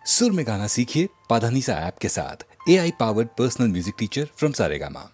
सुर में गाना सीखिए पाधानीसा ऐप के साथ। AI powered personal music teacher from Saregama.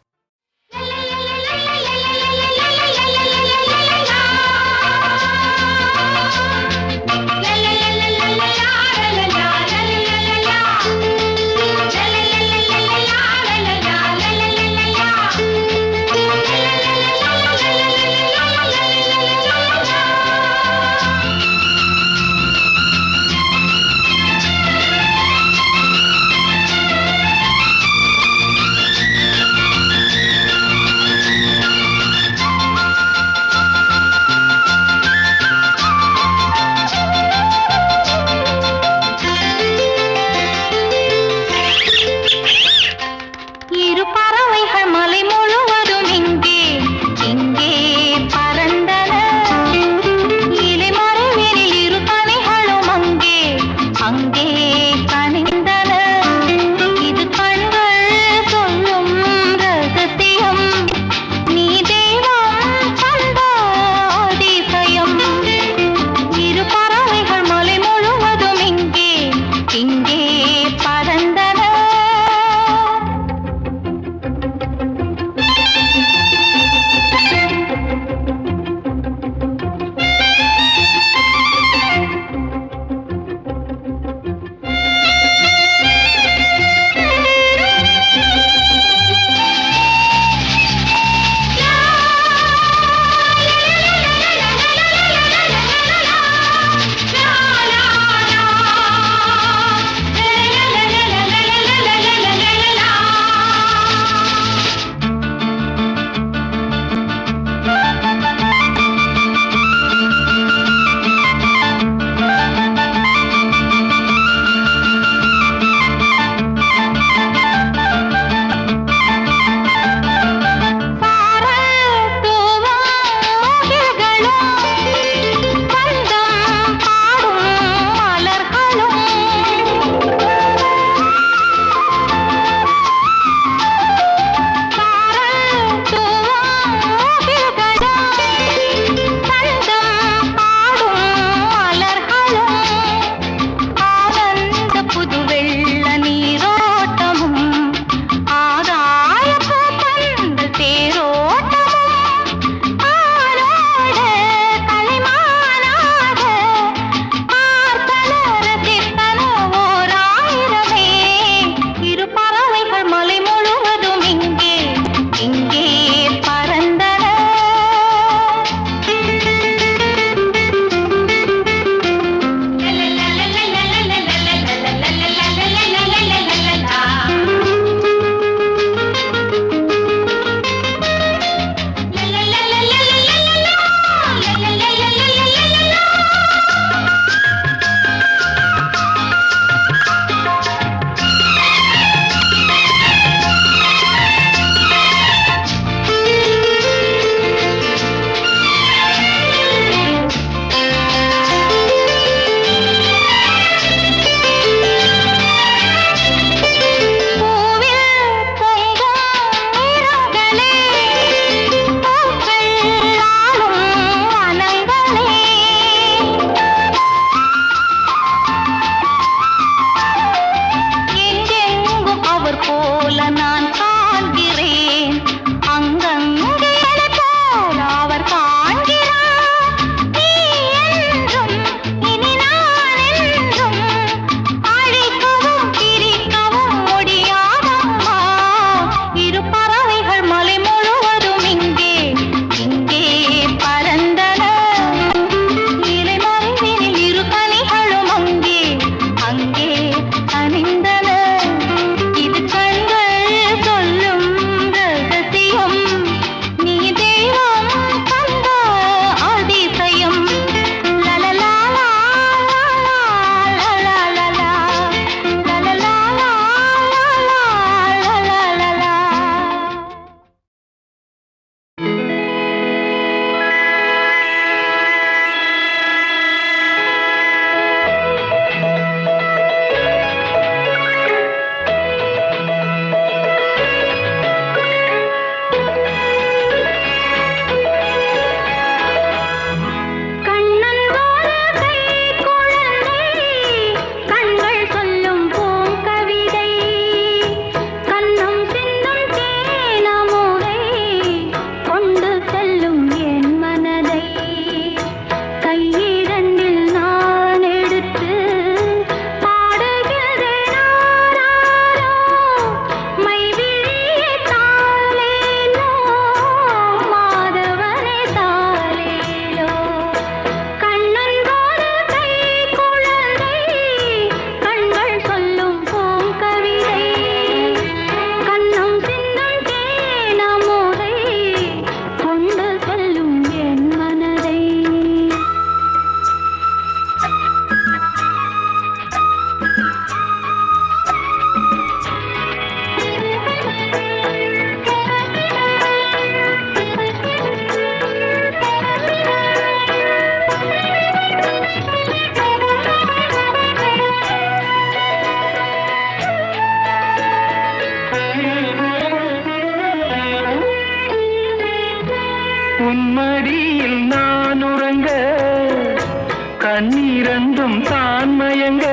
கண்ணீரண்டும் தான் மயங்க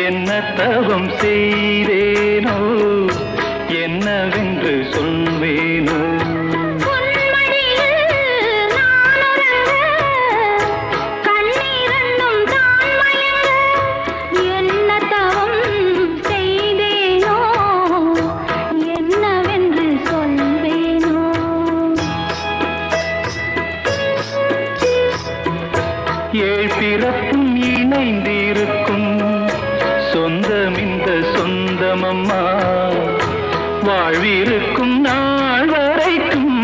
என்ன தவம் செய்தேனோ என்னவென்று சொல்வேனோ. பிறப்பும் இணைந்திருக்கும் சொந்தம் இந்த சொந்தமம்மா, வாழ்விருக்கும் நாள் வரைக்கும்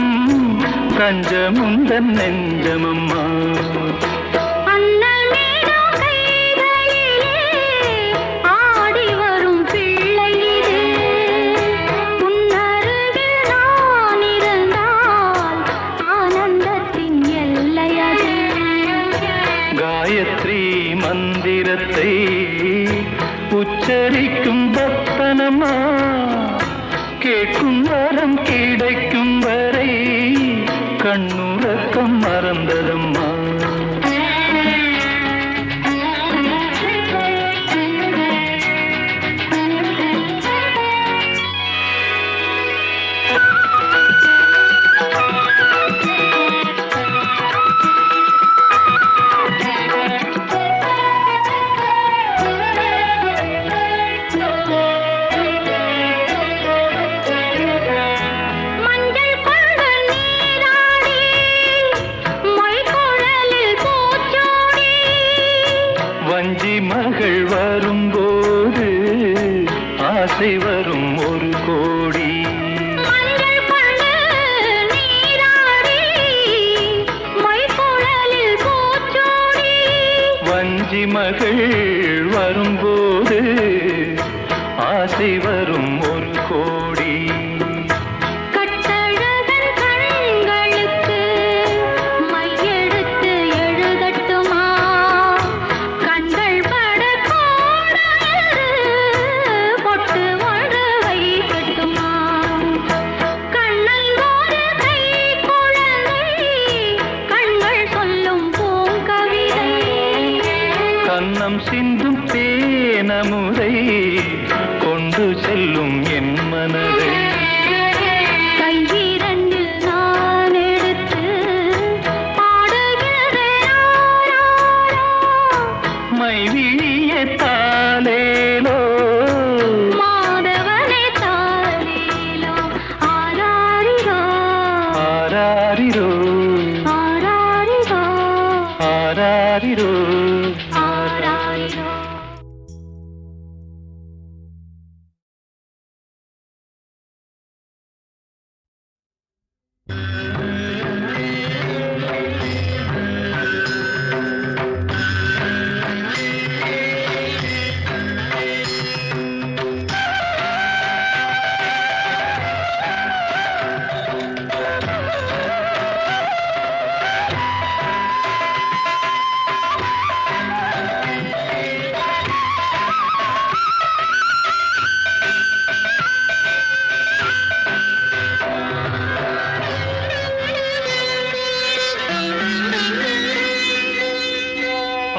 தஞ்சமுந்த நெஞ்சமம்மா. காயத்ரி மந்திரத்தை உச்சரிக்கும் பக்தனம்மா, கேட்கும் வரம் கிடைக்கும் வரை கண்ணுறக்கம் மறந்ததம்மா. வஞ்சி மகள் வரும்போது ஆசை வரும் ஒரு கோடி. வஞ்சி மகள் வரும்போது ஆசை வரும் ஒரு கோடி. கண்ணம் சிந்தும் தேனமுதை கொண்டு செல்லும் என் மனதை. கையிரண்டு நான் எடுத்து பாடுகிறேன் மைவிழிய தாலேலோ மாதவனே தாலேலோ. ஆராரிரோ ஆராரிரோ ஆராரிரோ ஆராரிரோ.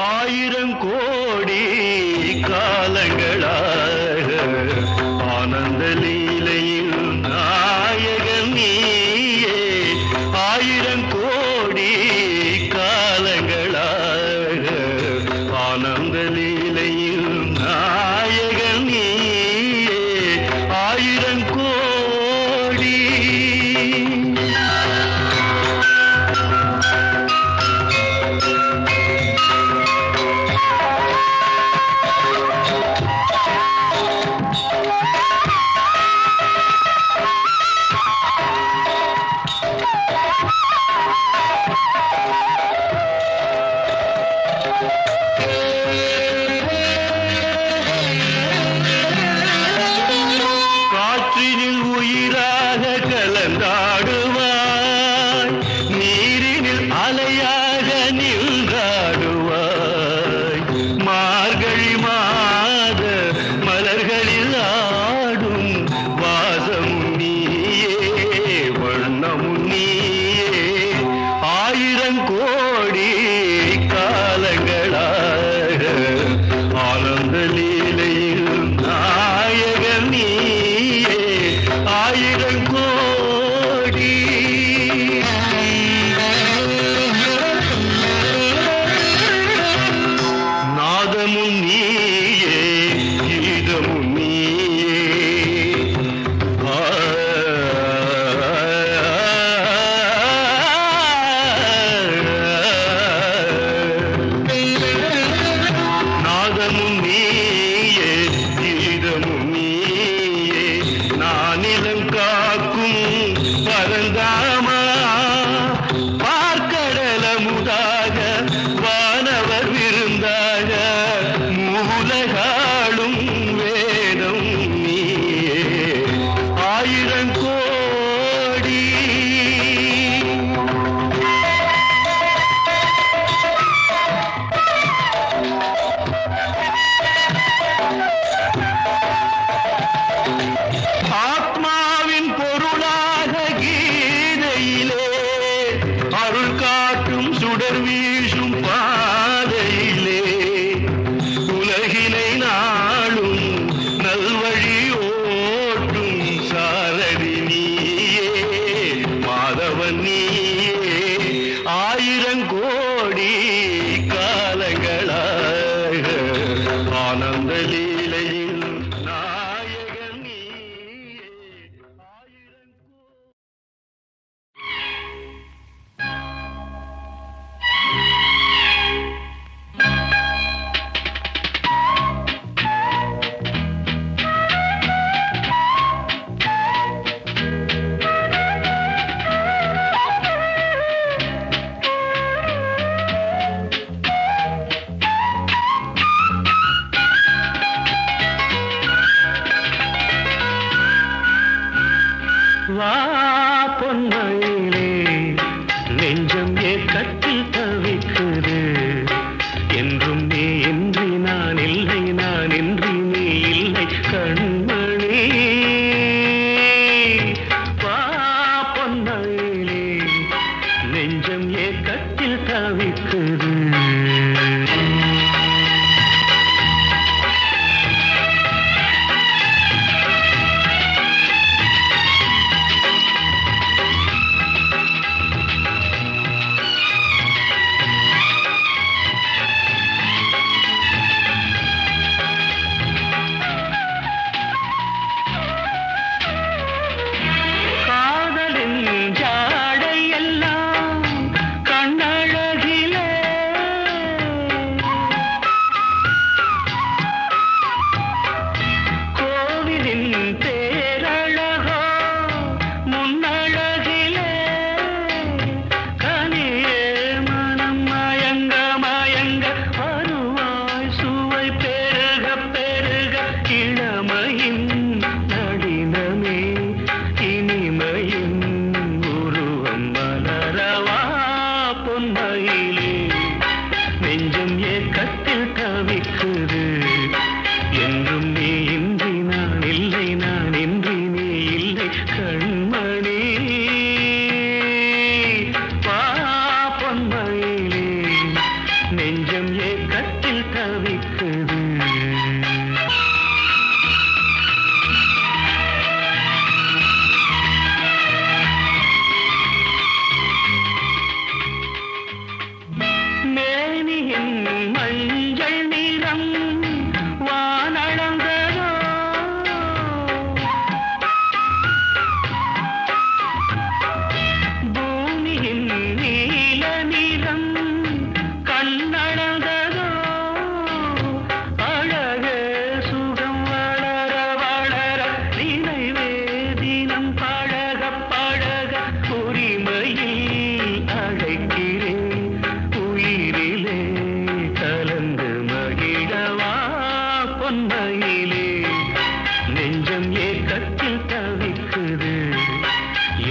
ஆயிரம் கோடி காலங்களாக ஆனந்த லீலையில் நாயகன் நீயே. ஆயிரம் கோடி காலங்களாக ஆனந்த லீலையில் நாயகன் நீயே. ஆயிரம் கோடி ஆனந்த லீலையில் நாயகன் நீயே ஆயிரம் கோடி நாதமும் நீயே கீதமும் நீயே நாதமும் நீயே கீதமும் நீயே நானிலம் காக்கும் பரந்தாமா பார்க்கடலமுதாக வானவர் விருந்தாக மூலகாளும் வேதம் நீயே ஆயிரம் கோடி ஆத்மாவின் பொருளாக கீதையிலே அருள் காட்டும் சுடர் வீசும் பாதையிலே உலகினை நாளும் நல்வழி ஓட்டும் சாரதி நீயே மாதவன் நீயே ஆயிரம் கோடி காலங்களாக ஆனந்த லீலையில் நாயகன் நீயே ஆயிரம் வா பொன்மயிலே நெஞ்சம் ஏக்கத்தில் தவிக்குது என்றும் நீ இன்றி நான் இல்லை நான் இன்றி நீ இல்லை கண்மணி வா பொன்மயிலே நெஞ்சம் ஏக்கத்தில் தவிக்குது காதலின் ஜாடை எல்லாம் கண்ணழகிலே கோவிலின் பேரழகோ முன்னழகிலே கனியே மனம் மயங்க மயங்க வருவாய் சுவை பெருக பெருக இளமையின் நளினமே இனிமையின் உருவம் மலரவா பொன்மயிலே நெஞ்சம் ஏக்கத்தில் தவிக்குது என்றும் நீ இன்றி நான் இல்லை நான் இன்றி நீ இல்லை கண்மணி வா பொன்மயிலே நெஞ்சம் ஏக்கத்தில் தவிக்குது மேனியின் மஞ்சள் நிறம் வானளந்ததோ பூமியின் நீல நிறம் கண்ணளந்ததோ அழகே சுகம் வளர வளர நினைவே தினம் பழக பழக உரிமையில் அழைக்கிறேன் உயிரிலே கலந்து மகிழவா பொன்மயிலே நெஞ்சம் ஏக்கத்தில் தவிக்குது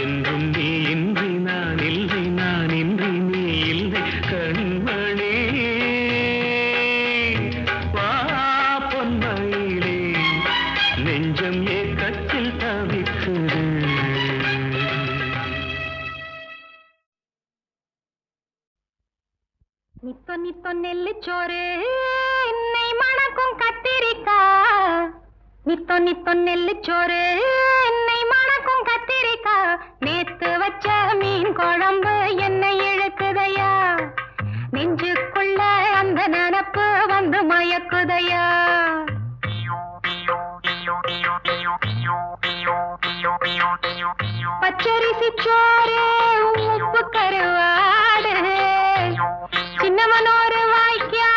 என்றும் நீ இன்றி நான் இல்லை நான் இன்றி நீ இல்லை கண்மணி வா பொன்மயிலே நெஞ்சம் ஏக்கத்தில் தவிக்குது நித்தொ நித்தொ நெல்லுச்சோறு என்னை மணக்கும் கத்திரி நித்தோ நித்தோ நெல்லுச்சோறு என்னை மணக்கும் கத்திரிக்காய் நேத்து வச்ச மீன் குழம்பு என்னை இழுக்குதையா நெஞ்சுக்குள்ள அந்த நினப்பு வந்து மயக்குதையா பச்சரிசி சோறு உப்பு கருவாடு சின்னவனோரு வாய்க்கா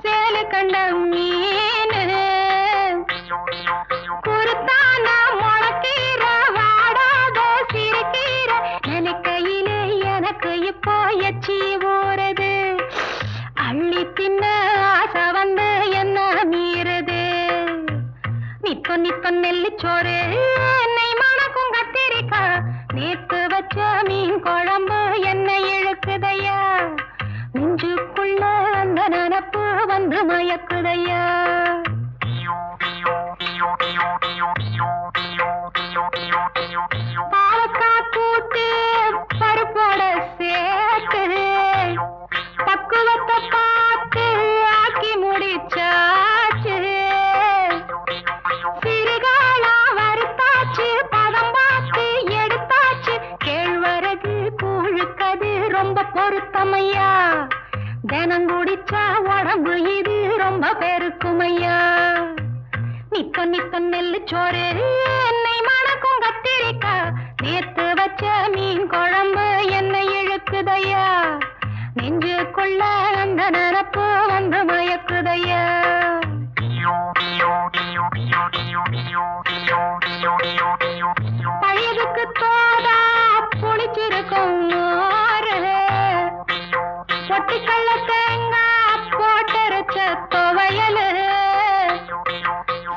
சேலு கண்ட மீன் குருத்தான முளக்கீர வாடாத சிறுகீர நினைக்கையிலே எனக்கு இப்போ எச்சி ஊறுது அள்ளி தின்ன ஆசை வந்து என்ன மீறுது நித்தோ நித்தோ நெல்லுச்சோறு என்னை மணக்கும் கத்திரிக்காய் நேத்து வச்ச மீன் குழம்பு என்னை இழுக்குதையா நெஞ்சுக்குள்ள அந்த நினப்பு வந்து மயக்குதையா பாலக்காய் கூட்டு பருப்போட சேர்த்து பக்குவத்தை பார்த்து ஆக்கி முடிச்சாச்சு சிறுகாலா வறுத்தாச்சு பதம் பார்த்து எடுத்தாச்சு கேழ்வரகு கூழுக்கது ரொம்ப பொருத்தமையா தினம் குடிச்சா உடம்பு இது ரொம்ப பெருக்குமையா நித்தோ நித்தோ நெல்லுச்சோறு என்னை மணக்கும் கத்திரிக்காய் நேத்து வச்ச மீன் குழம்பு என்னை இழுக்குதையா நெஞ்சுக்குள்ள அந்த நினப்பு வந்து மயக்குதையா பழையதுக்கு தோதா புளிச்சிருக்கும் மோரு பொட்டுக்கல்ல தேங்காய் போட்டரைச்ச துவையலு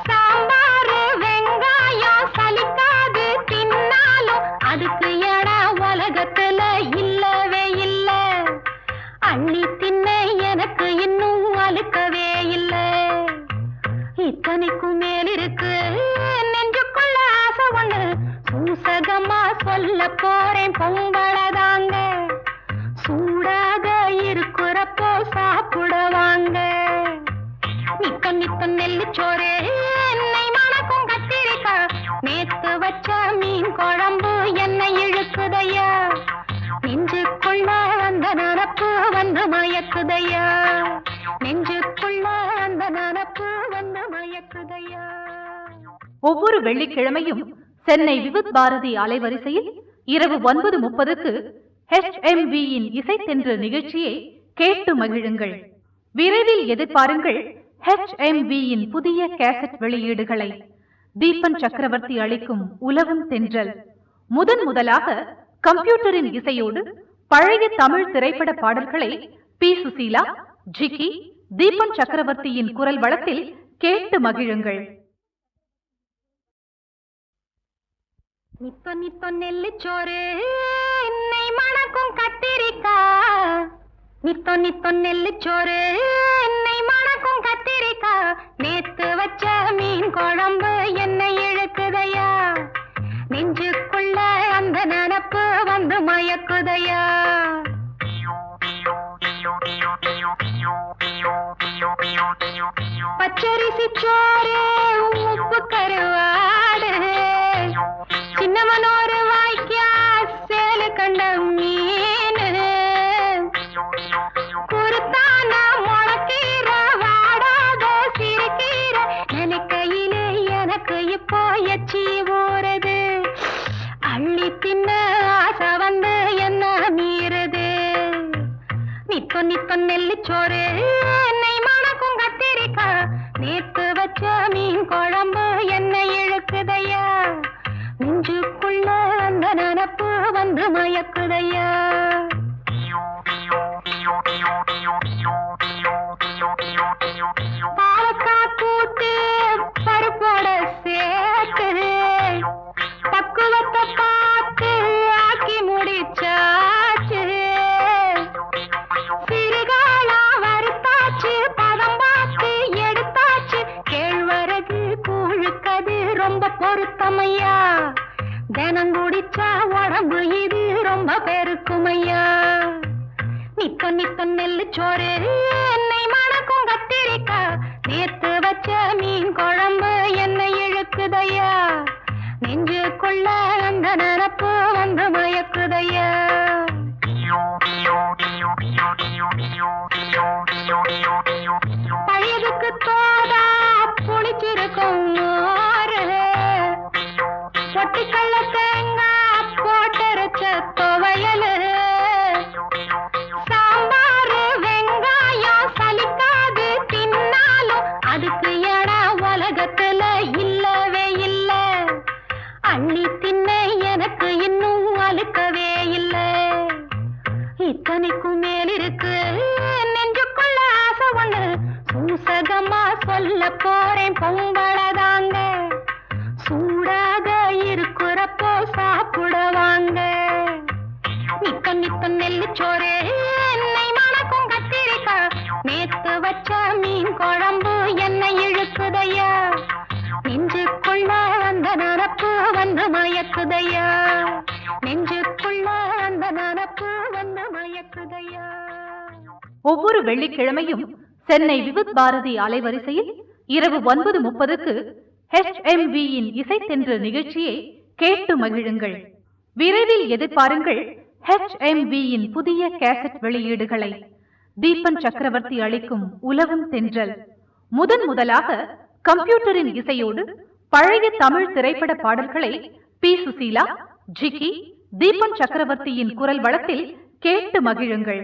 சாம்பாரு வெங்காயம் சலிக்காது தின்னாலும் அதுக்கு இடம் உலகத்துல இல்லவே இல்ல அள்ளி தின்ன எனக்கு இன்னும் அழுக்கவே இல்ல இத்தனைக்கும் மேல் இருக்கு நெஞ்சுக்குள்ள ஆசை ஒண்ணு சூசகமா சொல்ல போறேன் பொங்கலதாங்க சூடாக இருக்கிறப்போ சாப்பிடுவாங்க நித்தோ நித்தோ நெல்லுச்சோறு என்னை மணக்கும் கத்திரிக்காய் நேத்து வச்ச மீன் குழம்பு என்னை இழுக்குதையா நெஞ்சுக்குள்ள அந்த நினப்பு வந்து மயக்குதையா நெஞ்சுக்குள்ள அந்த நினப்பு வந்து மயக்குதையா. ஒவ்வொரு வெள்ளிக்கிழமையும் சென்னை விவித் பாரதி அலைவரிசையில் இரவு 9:30க்கு HMV-யின் இசைத்தென்று நிகழ்ச்சியை கேட்டு மகிழுங்கள். விரைவில் எதிர்பாருங்கள் HMV-யின் புதிய கேசட் வெளியீடுகளை. தீபன் சக்கரவர்த்தி அளிக்கும் உலவும் தென்றல் முதலாக கம்ப்யூட்டரின் இசையோடு பழைய தமிழ் திரைப்பட பாடல்களை பி. சுசீலா, ஜிக்கி, தீபன் சக்கரவர்த்தியின் குரல் வளத்தில் கேட்டு மகிழுங்கள். நித்தோ நித்தோ நெல்லுச்சோறு என்னை மணக்கும் கத்திரிக்காய் நித்தோ நித்தோ நெல்லுச்சோறு என்னை மணக்கும் கத்திரிக்காய் நேத்து வச்ச மீன் குழம்பு என்னை இழுக்குதையா நெஞ்சுக்குள்ள அந்த நினப்பு வந்து மயக்குதையா பச்சரிசி சோறு உப்பு கருவாடு சின்னவனோரு வாய்க்கா சேலு கண்ட மீன் குருத்தான முளக்கீர வாடாத சிறுகீர நினைக்கையிலே எனக்கு இப்போ எச்சி ஊறுது அள்ளி தின்ன ஆசை வந்து என்ன மீறுது நித்தோ நித்தோ நெல்லுச்சோறு என்னை மணக்கும் கத்திரிக்காய் நேத்து வச்ச மீன் குழம்பு என்னை இழுக்குதையா நெஞ்சுக்குள்ள அந்த நினப்பு வந்து மயக்குதையா பாலக்காய் கூட்டு பருப்போட சேர்த்து பக்குவத்தை பார்த்து ஆக்கி முடிச்சாச்சு சிறுகாலா வறுத்தாச்சு பதம் பார்த்து எடுத்தாச்சு கேழ்வரகு கூழுக்கது ரொம்ப பொருத்தமையா தினம் குடிச்சா உடம்பு இது ரொம்ப பெருக்குமையா நித்தோ நித்தோ நெல்லுச்சோறு என்னை மணக்கும் கத்திரிக்காய் நேத்து வச்ச மீன் குழம்பு என்னை இழுக்கு அந்த நினப்பு வந்து மயக்குதையா. பழையதுக்கு தோதா புளிச்சிருக்கும் மோரு, பொட்டிக்கல்ல தேங்காய் போட்டரைச்ச துவையலு, சாம்பாரு வெங்காயம் சலிக்காது தின்னாலும் அதுக்கு இடம் உலகத்துல இல்லவே இல்ல. அள்ளி தின்ன எனக்கு இன்னும் அழுக்கவே இல்ல. இத்தனைக்கும் மேல் இருக்கு நெஞ்சுக்குள்ள ஆசை ஒண்ணு, சூசகமா சொல்ல போறேன் பொம்பளதாங்க. சூடாக இருக்கிறப்போ சாப்பிடுவாங்க. நித்த நித்த நெல்லிச்சோறு என்னை மணக்கும் கத்திரிக்காய், நேத்து வச்ச மீன் குழம்பு என்னை இழுக்குதையா. நெஞ்சுக்குள்ள அந்த நினப்பு வந்து மயக்குதையா. நெஞ்சுக்குள்ள அந்த நினப்பு வந்து மயக்குதையா. ஒவ்வொரு வெள்ளிக்கிழமையும் சென்னை விவித் பாரதி அலைவரிசையில் இரவு 9:30க்கு HMVயின் இசைத்தென்று நிகழ்ச்சியை கேட்டு மகிழுங்கள். விரைவில் எதிர்பாருங்கள் HMVயின் புதிய கேசட் வெளியீடுகளை. தீபன் சக்கரவர்த்தி அளிக்கும் உலவும் தென்றல் முதலாக கம்ப்யூட்டரின் இசையோடு பழைய தமிழ் திரைப்பட பாடல்களை பி. சுசீலா, ஜிக்கி, தீபன் சக்கரவர்த்தியின் குரல் வளத்தில் கேட்டு மகிழுங்கள்.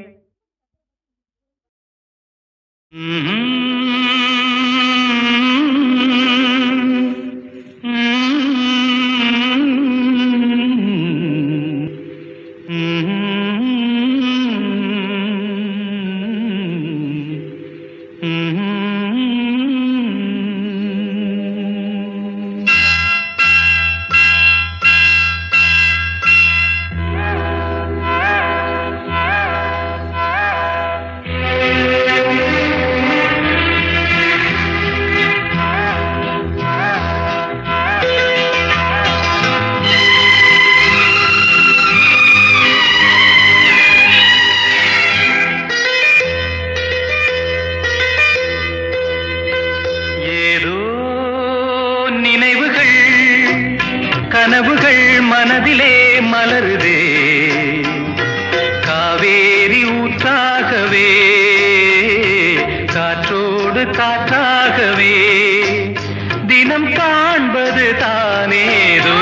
கனவுகள் மனதிலே மலருதே, காவேரி ஊற்றாகவே காற்றோடு காற்றாகவே தினம் காண்பது தானேதோ.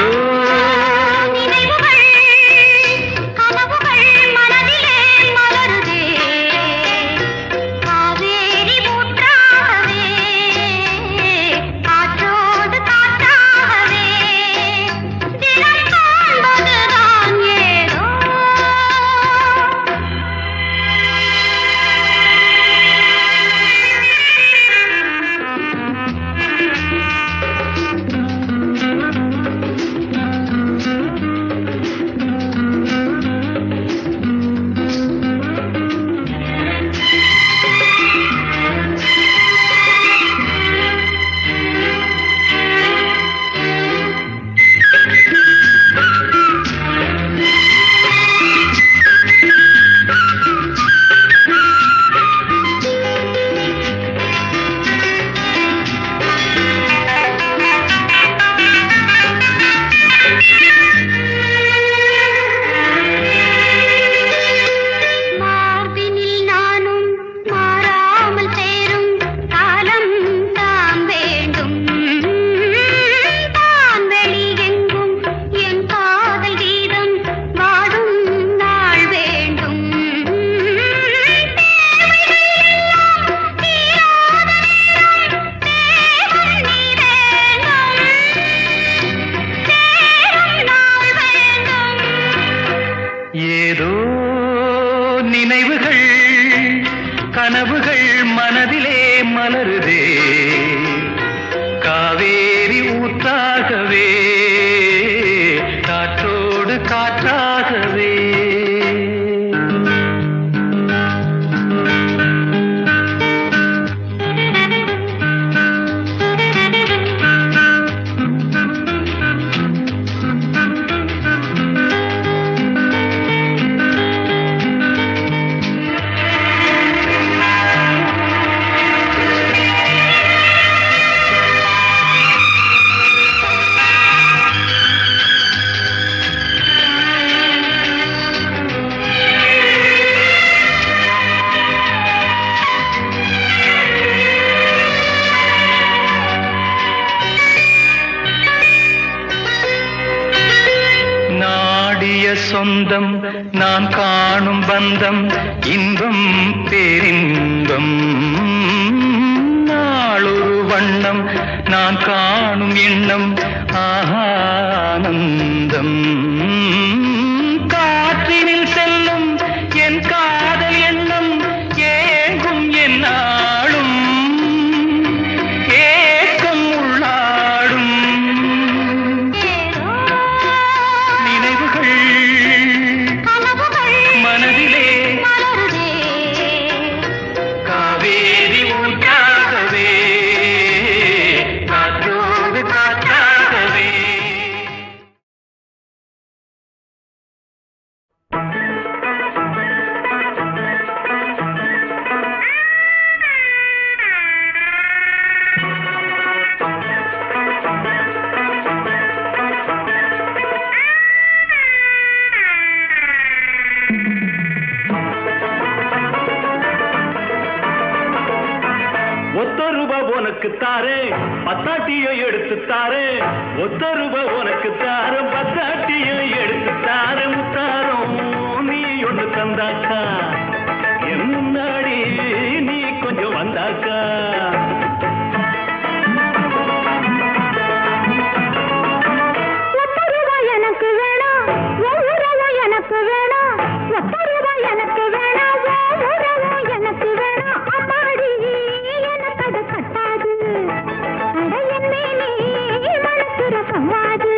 கனவுகள் மனதிலே மலருதே, காவேரி ஊற்றாகவே காற்றோடு காற்றாகவே. சொந்தம் நான் காணும் பந்தம் இன்பம் பேரின்பம் நாளொரு வண்ணம் நான் காணும் எண்ணம் ஆனந்தம் காற்றினில் செல்லும் என் காதல் எண்ணம் ஏங்கும் என் நாளும் ஏக்கம் உள்ளாடும் நினைவுகள் மனதிலே காவேரி ஊற்றாகவே காற்றோடு காற்றாகவே. ஒத்த ரூபா உனக்கு தாரே பத்தாட்டியை எடுத்து தாரே ஒத்த ரூபா உனக்கு தார பத்தாட்டியை எடுத்து தாரே முத்தாரம் நீ ஒன்று தந்தாக்கா என் முன்னாடி நீ கொஞ்சம் வந்தாக்கா எனக்கு வேணாம் எனக்கு வேணாம் எனக்கு வேணாம் எனக்கு வேணாம் அம்மாடி எனக்கு அது கட்டாது அடையன் மேலே மனசுர சம்மாது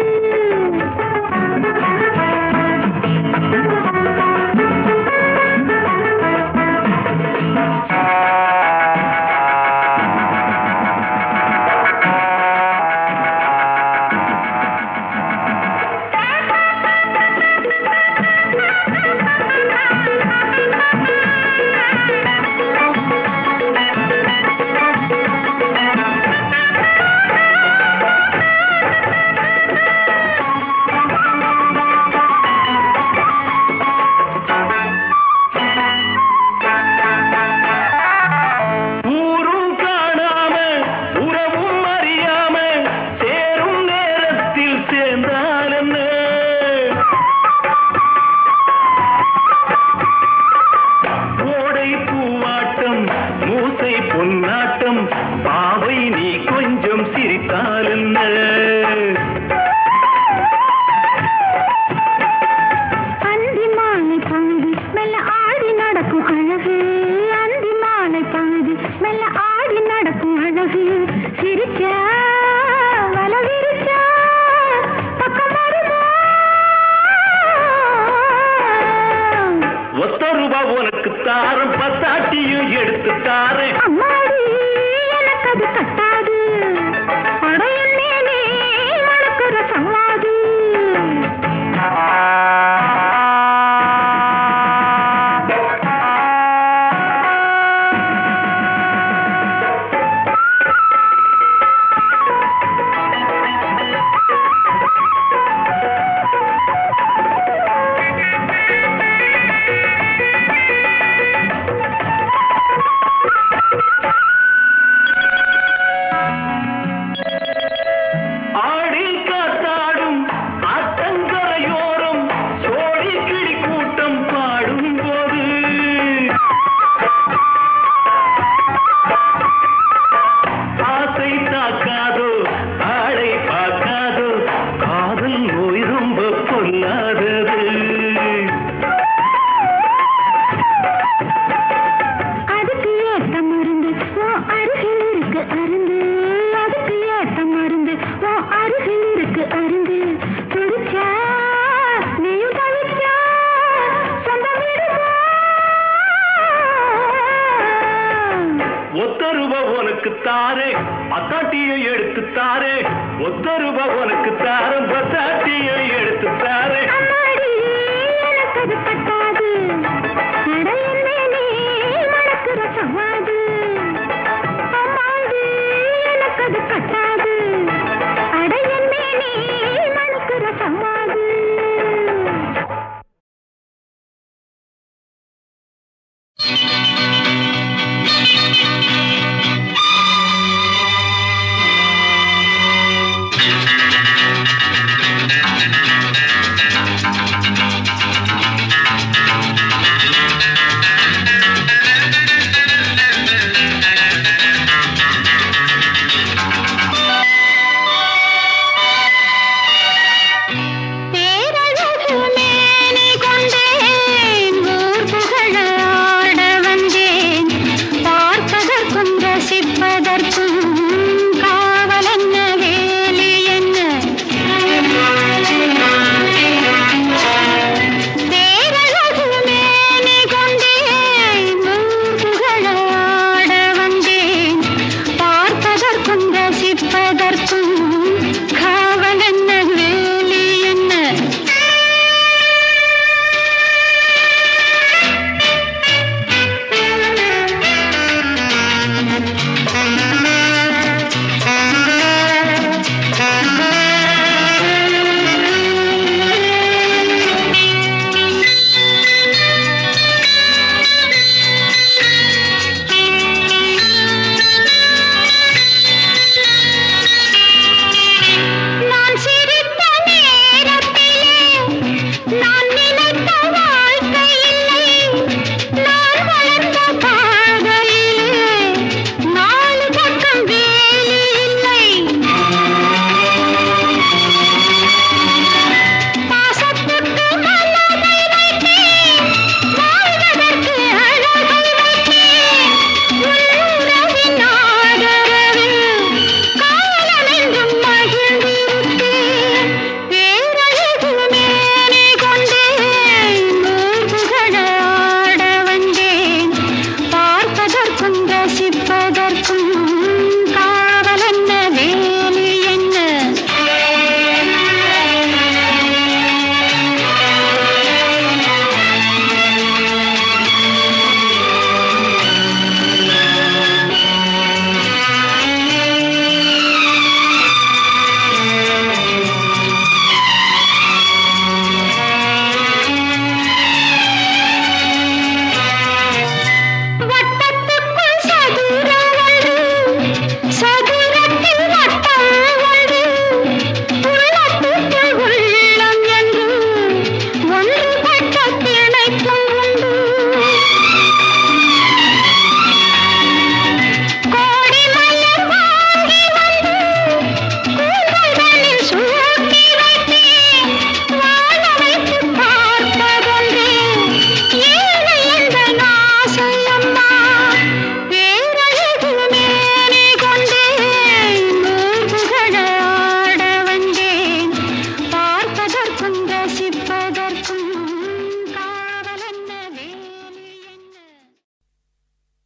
தாரே பத்தாட்டியை எடுத்து தாரே ஒத்த ரூபா உனக்கு தாரம் பத்தாட்டியை எடுத்து தாரே ரசிப்பதற்கும் காவல் என்ன வேலி என்ன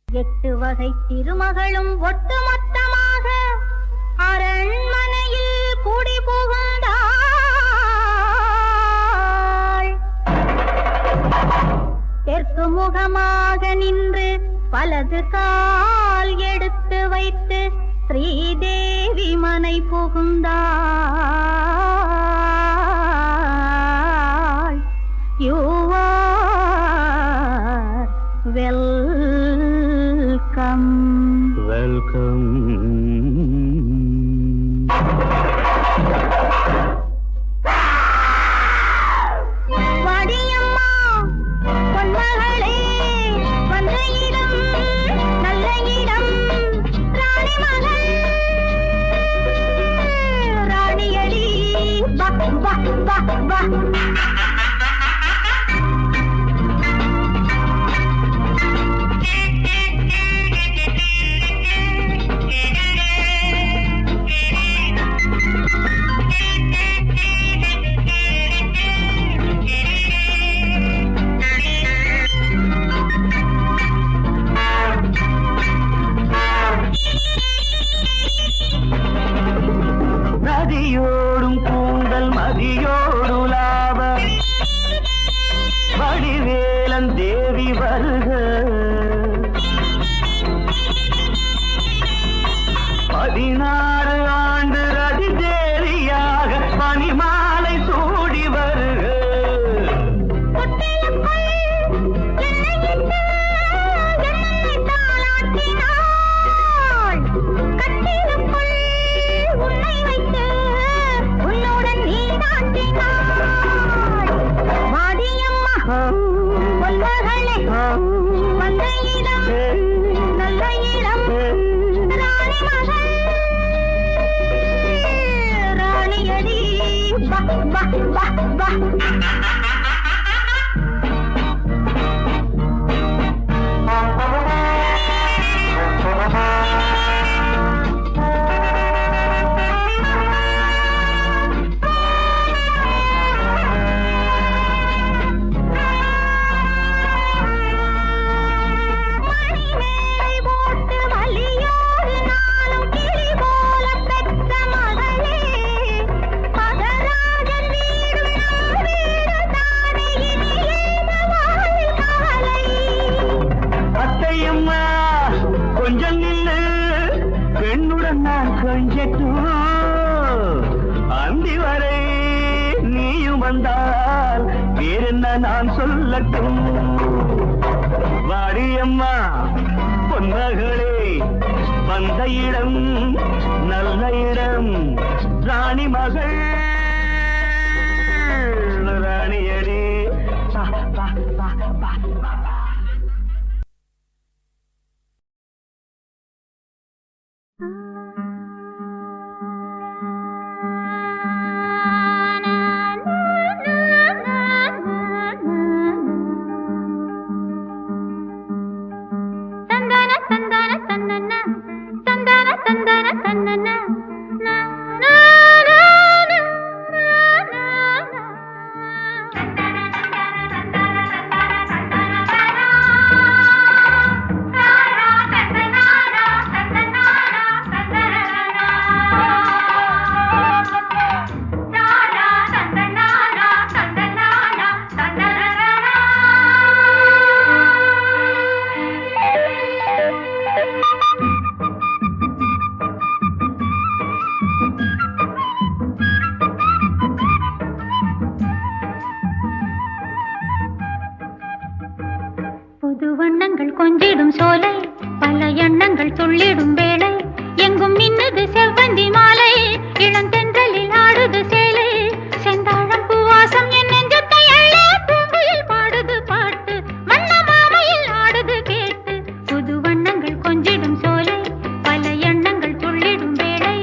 எட்டு வகை திருமகளும் ஒட்டுமொத்தமாக அரண்மனையில் கூடி புகுந்தாள். தெற்கு முகமாக நின்று வலது கால் எடுத்து வைத்து ஸ்ரீதேவி மனை புகுந்தாள். You are welcome. Welcome. வாடியம்மா பொன்மகளே, வந்த இடம் நல்ல இடம். ராணி மகள் ராணியடி வா வா வா வா. நதியோடும் கூந்தல் மதியோடு லாப வடிவேலன் தேவி வருக. 16 ஆண்டு ரதிதேவியாக பனிமாலை சூடி வருக. வந்த இடம் நல்ல இடம். ராணி மகள் ராணியடி வா வா வா வா. மணிமேலை போட்டு வலியோடு நானும் கிளி போல பெற்ற வந்தால் வேறென்ன நான் சொல்லட்டும். வாடியம்மா பொன்னகளே, வந்த இடம் நல்ல இடம், ராணி மகள் ராணியடி. பா, பா, பா, பா, பா. கொஞ்சிடும் சோலை, பல எண்ணங்கள் துள்ளிடும் வேளை, எங்கும் மின்னுது செவ்வந்தி மாலை, இளந்தென்றலில் ஆடுது சேலை, செந்தாழம் பூவாசம் என் நெஞ்சத்தை அள்ள, பூங்குயில் பாடுது பாட்டு, வண்ண மாமையில் ஆடுது கேட்டு. புது வண்ணங்கள் கொஞ்சிடும் சோலை, பல எண்ணங்கள் துள்ளிடும் வேளை.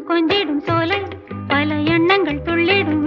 கொஞ்சிடும் சோலை, பல எண்ணங்கள் துள்ளிடும்